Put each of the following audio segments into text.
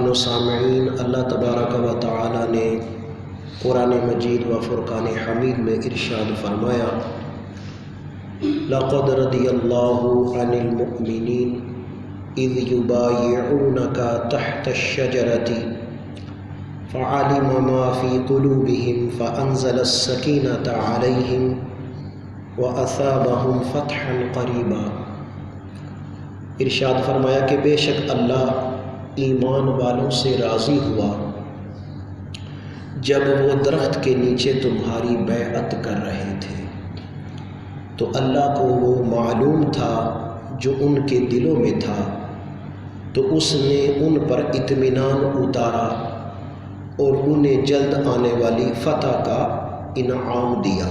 ناظرین و سامعین، اللہ تبارک و تعالی نے قرآن مجید و فرقان حمید میں ارشاد فرمایا: لقد رضی اللہ عن المؤمنین اذ یبایعونک تحت الشجرۃ فعلم ما فی قلوبہم فانزل السکینۃ علیہم وَأَثَابَهُمْ فَتْحًا قَرِيبًا۔ ارشاد فرمایا کہ بے شک اللہ ایمان والوں سے راضی ہوا جب وہ درخت کے نیچے تمہاری بیعت کر رہے تھے، تو اللہ کو وہ معلوم تھا جو ان کے دلوں میں تھا، تو اس نے ان پر اطمینان اتارا اور انہیں جلد آنے والی فتح کا انعام دیا۔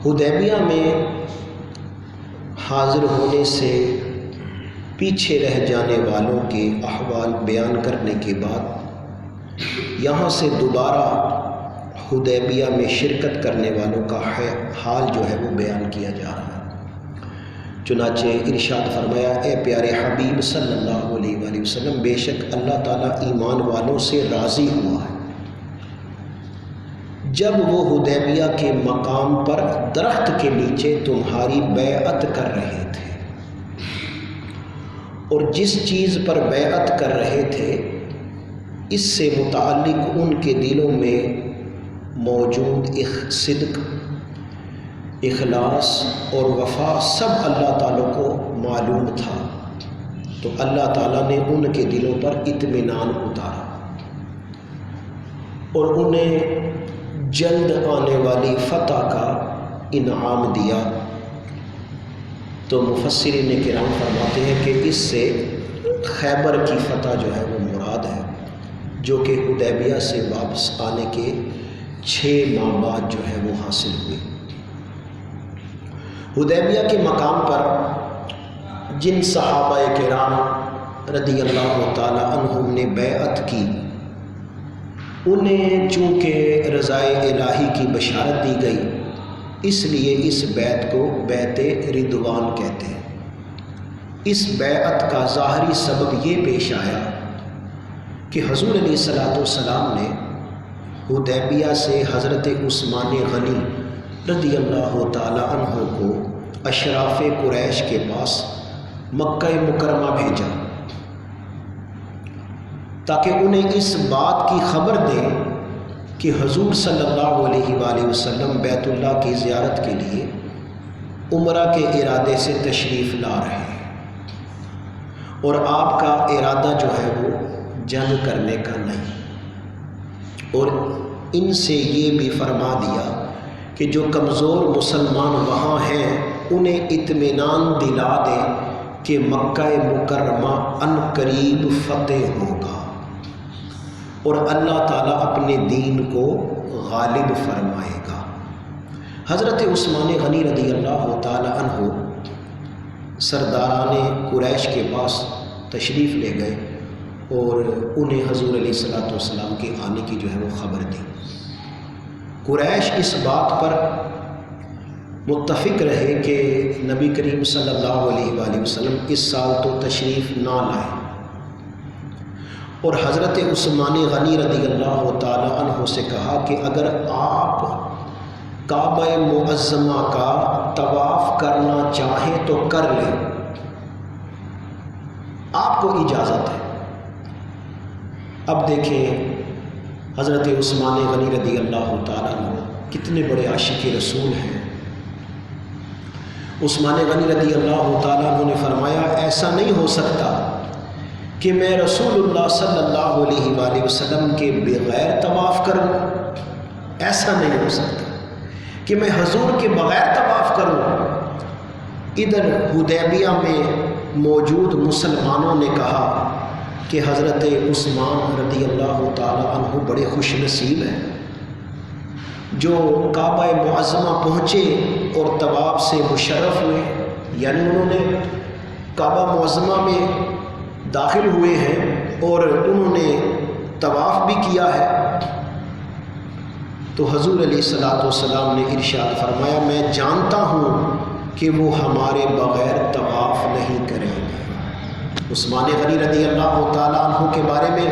حدیبیہ میں حاضر ہونے سے پیچھے رہ جانے والوں کے احوال بیان کرنے کے بعد یہاں سے دوبارہ حدیبیہ میں شرکت کرنے والوں کا حال جو ہے وہ بیان کیا جا رہا ہے۔ چنانچہ ارشاد فرمایا: اے پیارے حبیب صلی اللہ علیہ وآلہ وسلم، بے شک اللہ تعالیٰ ایمان والوں سے راضی ہوا ہے جب وہ حدیبیہ کے مقام پر درخت کے نیچے تمہاری بیعت کر رہے تھے، اور جس چیز پر بیعت کر رہے تھے اس سے متعلق ان کے دلوں میں موجود صدق، اخلاص اور وفا سب اللہ تعالیٰ کو معلوم تھا، تو اللہ تعالیٰ نے ان کے دلوں پر اطمینان اتارا اور انہیں جلد آنے والی فتح کا انعام دیا۔ تو مفسرین کرام فرماتے ہیں کہ اس سے خیبر کی فتح جو ہے وہ مراد ہے، جو کہ حدیبیہ سے واپس آنے کے 6 ماہ بعد جو ہے وہ حاصل ہوئی۔ حدیبیہ کے مقام پر جن صحابہ کرام رضی اللہ تعالی عنہم نے بیعت کی، انہیں چونکہ رضائے الہی کی بشارت دی گئی، اس لیے اس بیعت کو بیعت رضوان کہتے ہیں۔ اس بیعت کا ظاہری سبب یہ پیش آیا کہ حضور علیہ السلام نے حدیبیہ سے حضرت عثمان غنی رضی اللہ تعالی عنہ کو اشراف قریش کے پاس مکہ مکرمہ بھیجا تاکہ انہیں اس بات کی خبر دیں کہ حضور صلی اللہ علیہ وآلہ وسلم بیت اللہ کی زیارت کے لیے عمرہ کے ارادے سے تشریف لا رہے ہیں، اور آپ کا ارادہ جو ہے وہ جنگ کرنے کا نہیں، اور ان سے یہ بھی فرما دیا کہ جو کمزور مسلمان وہاں ہیں انہیں اطمینان دلا دیں کہ مکہ مکرمہ عنقریب فتح ہوگا اور اللہ تعالیٰ اپنے دین کو غالب فرمائے گا۔ حضرت عثمان غنی رضی اللہ تعالی عنہ سرداران قریش کے پاس تشریف لے گئے اور انہیں حضور علیہ السلام کے آنے کی جو ہے وہ خبر دی۔ قریش اس بات پر متفق رہے کہ نبی کریم صلی اللہ علیہ وآلہ وسلم اس سال تو تشریف نہ لائیں، اور حضرت عثمان غنی رضی اللہ تعالی عنہ سے کہا کہ اگر آپ کعبہ معظمہ کا طواف کرنا چاہیں تو کر لیں، آپ کو اجازت ہے۔ اب دیکھیں حضرت عثمان غنی رضی اللہ تعالی عنہ کتنے بڑے عاشق رسول ہیں۔ عثمان غنی رضی اللہ تعالی عنہ نے فرمایا: ایسا نہیں ہو سکتا کہ میں رسول اللہ صلی اللہ علیہ وآلہ وسلم کے بغیر طواف کروں، ایسا نہیں ہو سکتا کہ میں حضور کے بغیر طواف کروں۔ ادھر حدیبیہ میں موجود مسلمانوں نے کہا کہ حضرت عثمان رضی اللہ تعالی عنہ بڑے خوش نصیب ہیں جو کعبہ معظمہ پہنچے اور طواف سے مشرف ہوئے، یعنی انہوں نے کعبہ معظمہ میں داخل ہوئے ہیں اور انہوں نے طواف بھی کیا ہے۔ تو حضور علیہ السلام نے ارشاد فرمایا: میں جانتا ہوں کہ وہ ہمارے بغیر طواف نہیں کریں گے۔ عثمان غنی رضی اللہ تعالیٰ عنہ کے بارے میں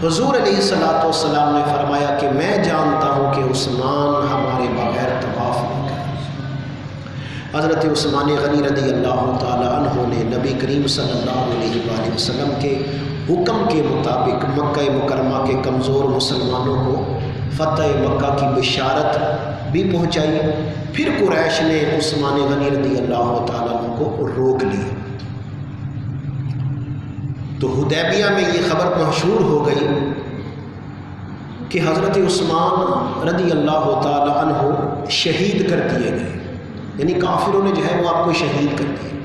حضور علیہ الصلوۃ والسلام نے فرمایا کہ میں جانتا ہوں کہ عثمان ہمارے بغیر طواف نہیں کرے۔ حضرت عثمان غنی رضی اللہ تعالیٰ عنہ نے نبی کریم صلی اللہ علیہ وآلہ وسلم کے حکم کے مطابق مکہ مکرمہ کے کمزور مسلمانوں کو فتح مکہ کی بشارت بھی پہنچائی۔ پھر قریش نے عثمان غنی رضی اللہ تعالیٰ عنہ کو روک لیا، تو حدیبیہ میں یہ خبر مشہور ہو گئی کہ حضرت عثمان رضی اللہ تعالیٰ عنہ شہید کر دیے گئے، یعنی کافروں نے جو ہے وہ آپ کو شہید کر دیا۔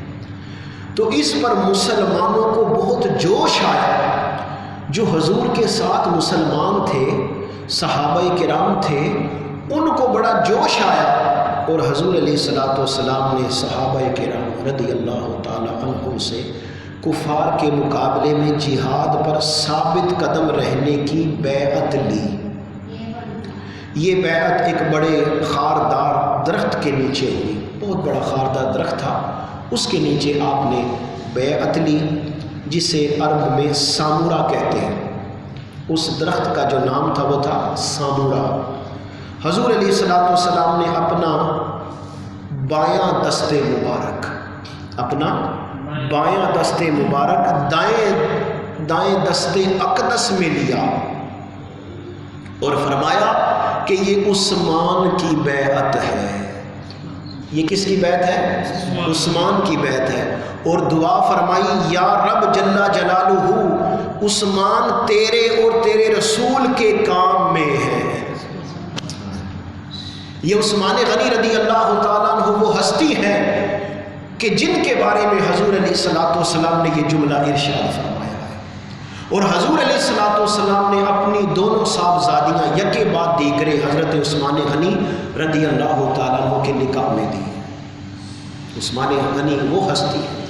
تو اس پر مسلمانوں کو بہت جوش آیا، جو حضور کے ساتھ مسلمان تھے، صحابہ کرام تھے، ان کو بڑا جوش آیا، اور حضور علیہ الصلوۃ والسلام نے صحابہ کرام رضی اللہ تعالیٰ عنہم سے کفار کے مقابلے میں جہاد پر ثابت قدم رہنے کی بیعت لی۔ یہ بیعت ایک بڑے خاردار درخت کے نیچے ہوئی، بہت بڑا خاردار درخت تھا، اس کے نیچے آپ نے بیعت لی، جسے عرب میں سامورا کہتے ہیں۔ اس درخت کا جو نام تھا وہ تھا سامورا۔ حضور علیہ الصلوۃ والسلام نے اپنا بایاں دست مبارک، اپنا بایاں دست مبارک دائیں دست اقدس میں لیا اور فرمایا کہ یہ عثمان کی بیعت ہے۔ یہ کس کی بیعت ہے؟ عثمان کی بیعت ہے۔ اور دعا فرمائی، یا رب جل جلالہ، عثمان تیرے اور تیرے رسول کے کام میں ہے۔ یہ عثمان غنی رضی اللہ تعالیٰ عنہ وہ ہستی ہے کہ جن کے بارے میں حضور علیہ الصلوۃ والسلام نے یہ جملہ ارشاد فرمایا ہے، اور حضور علیہ الصلوۃ والسلام نے اپنی دونوں صاحبزادیاں یکے بعد دیگرے حضرت عثمان غنی رضی اللہ تعالیٰ عنہ کے نکاح میں دی۔ عثمان غنی وہ ہستی ہے،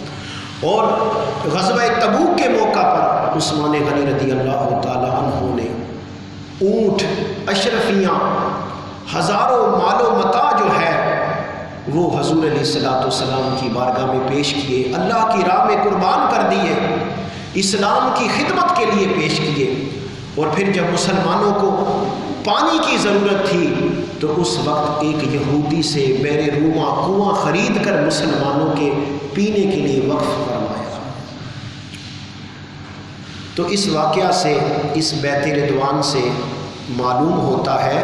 اور غزوہ تبوک کے موقع پر عثمان غنی رضی اللہ تعالیٰ عنہ نے اونٹ، اشرفیاں، ہزاروں مال و متاع جو ہے وہ حضور علیہ الصلوۃ والسلام کی بارگاہ میں پیش کیے، اللہ کی راہ میں قربان کر دیے، اسلام کی خدمت کے لیے پیش کیے۔ اور پھر جب مسلمانوں کو پانی کی ضرورت تھی تو اس وقت ایک یہودی سے بیر روما کنواں خرید کر مسلمانوں کے پینے کے لیے وقف فرمایا۔ تو اس واقعہ سے، اس بیعت رضوان سے معلوم ہوتا ہے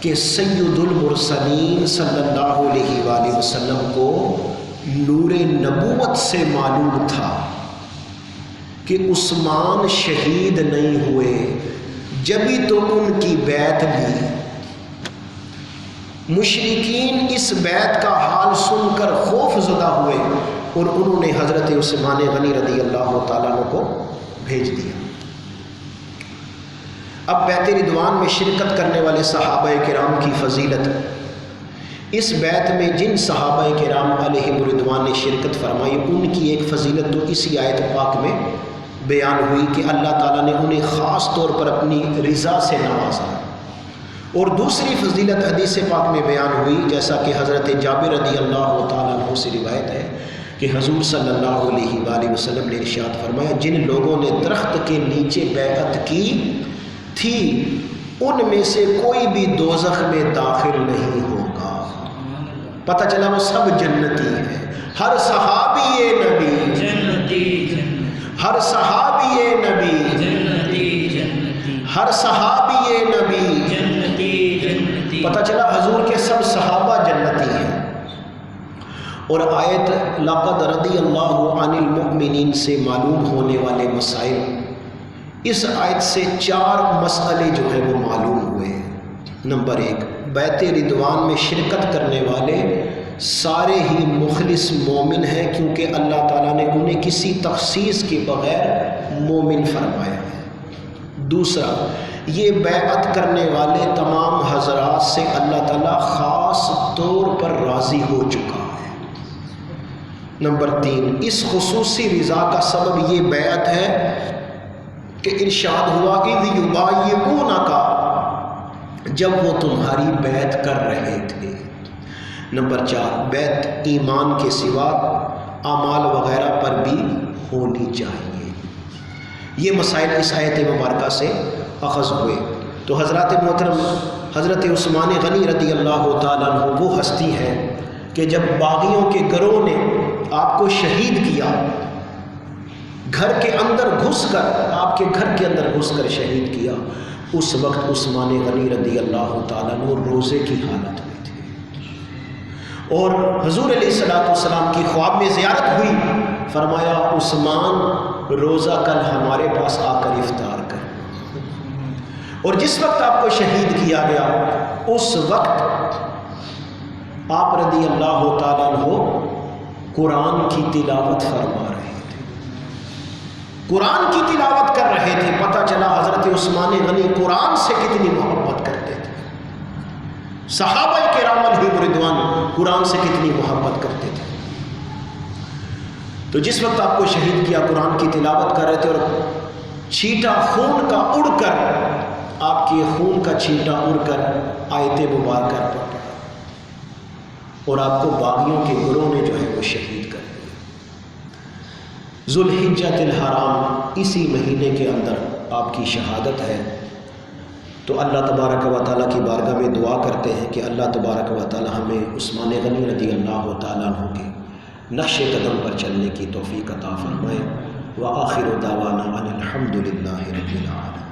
کہ سید المرسلین صلی اللہ علیہ وآلہ وسلم کو نور نبوت سے معلوم تھا کہ عثمان شہید نہیں ہوئے، جبھی تو ان کی بیعت لی۔ مشرکین اس بیعت کا حال سن کر خوف زدہ ہوئے، اور انہوں نے حضرت عثمان غنی رضی اللہ تعالیٰ عنہ کو بھیج دیا۔ اب بیعت رضوان میں شرکت کرنے والے صحابہ کرام کی فضیلت، اس بیعت میں جن صحابہ کرام علیہم رضوان نے شرکت فرمائی، ان کی ایک فضیلت تو اسی آیت پاک میں بیان ہوئی کہ اللہ تعالیٰ نے انہیں خاص طور پر اپنی رضا سے نوازا، اور دوسری فضیلت حدیث پاک میں بیان ہوئی، جیسا کہ حضرت جابر رضی اللہ تعالیٰ عنہ سے روایت ہے کہ حضور صلی اللہ علیہ وآلہ وسلم نے ارشاد فرمایا، جن لوگوں نے درخت کے نیچے بیعت کی تھی ان میں سے کوئی بھی دوزخ میں داخل نہیں ہوگا۔ پتہ چلا وہ سب جنتی ہیں، ہر صحابی نبی جنتی، ہر صحابی نبی جنتی، ہر صحابی نبی جنتی، پتہ چلا حضور کے سب صحابہ جنتی ہیں۔ اور آیت لقد رضی اللہ عن المؤمنین سے معلوم ہونے والے مسائل، اس آیت سے 4 مسئلے جو ہیں وہ معلوم ہوئے ہیں۔ نمبر 1، بیعت رضوان میں شرکت کرنے والے سارے ہی مخلص مومن ہیں، کیونکہ اللہ تعالیٰ نے انہیں کسی تخصیص کے بغیر مومن فرمایا ہے۔ دوسرا، یہ بیعت کرنے والے تمام حضرات سے اللہ تعالیٰ خاص طور پر راضی ہو چکا ہے۔ نمبر 3، اس خصوصی رضا کا سبب یہ بیعت ہے کہ ارشاد ہوا اذ یبایعونک، جب وہ تمہاری بیعت کر رہے تھے۔ نمبر 4، بیعت ایمان کے سوا اعمال وغیرہ پر بھی ہونی چاہیے۔ یہ مسائل اس آیت مبارکہ سے اخذ ہوئے۔ تو حضرات محترم، حضرت عثمان غنی رضی اللہ تعالیٰ عنہ وہ ہستی ہیں کہ جب باغیوں کے گروہ نے آپ کو شہید کیا، گھر کے اندر گھس کر، آپ کے گھر کے اندر گھس کر شہید کیا، اس وقت عثمان غنی رضی اللہ تعالیٰ عنہ روزے کی حالت میں تھے، اور حضور علیہ الصلوۃ والسلام کی خواب میں زیارت ہوئی، فرمایا عثمان روزہ کل ہمارے پاس آ کر افطار کر۔ اور جس وقت آپ کو شہید کیا گیا اس وقت آپ رضی اللہ تعالیٰ عنہ قرآن کی تلاوت فرما رہے تھے، قرآن کی تلاوت کر رہے تھے۔ پتہ چلا حضرت عثمان غنی قرآن سے کتنی محبت کرتے تھے، صحابہ کرام علیہم رضوان قرآن سے کتنی محبت کرتے تھے۔ تو جس وقت آپ کو شہید کیا قرآن کی تلاوت کر رہے تھے، اور چھینٹا خون کا اڑ کر، آپ کے خون کا چھینٹا اڑ کر آیت مبارکہ پڑھ، اور آپ کو باغیوں کے گروہ نے جو ہے وہ شہید کر دیا۔ ذوالحجۃ الحرام، اسی مہینے کے اندر آپ کی شہادت ہے۔ تو اللہ تبارک و تعالیٰ کی بارگاہ میں دعا کرتے ہیں کہ اللہ تبارک و تعالیٰ ہمیں عثمان غنی رضی اللہ تعالیٰ عنہ کے نقش قدم پر چلنے کی توفیق عطا فرمائے۔ وآخر دعوانا ان الحمد للہ رب العالمین۔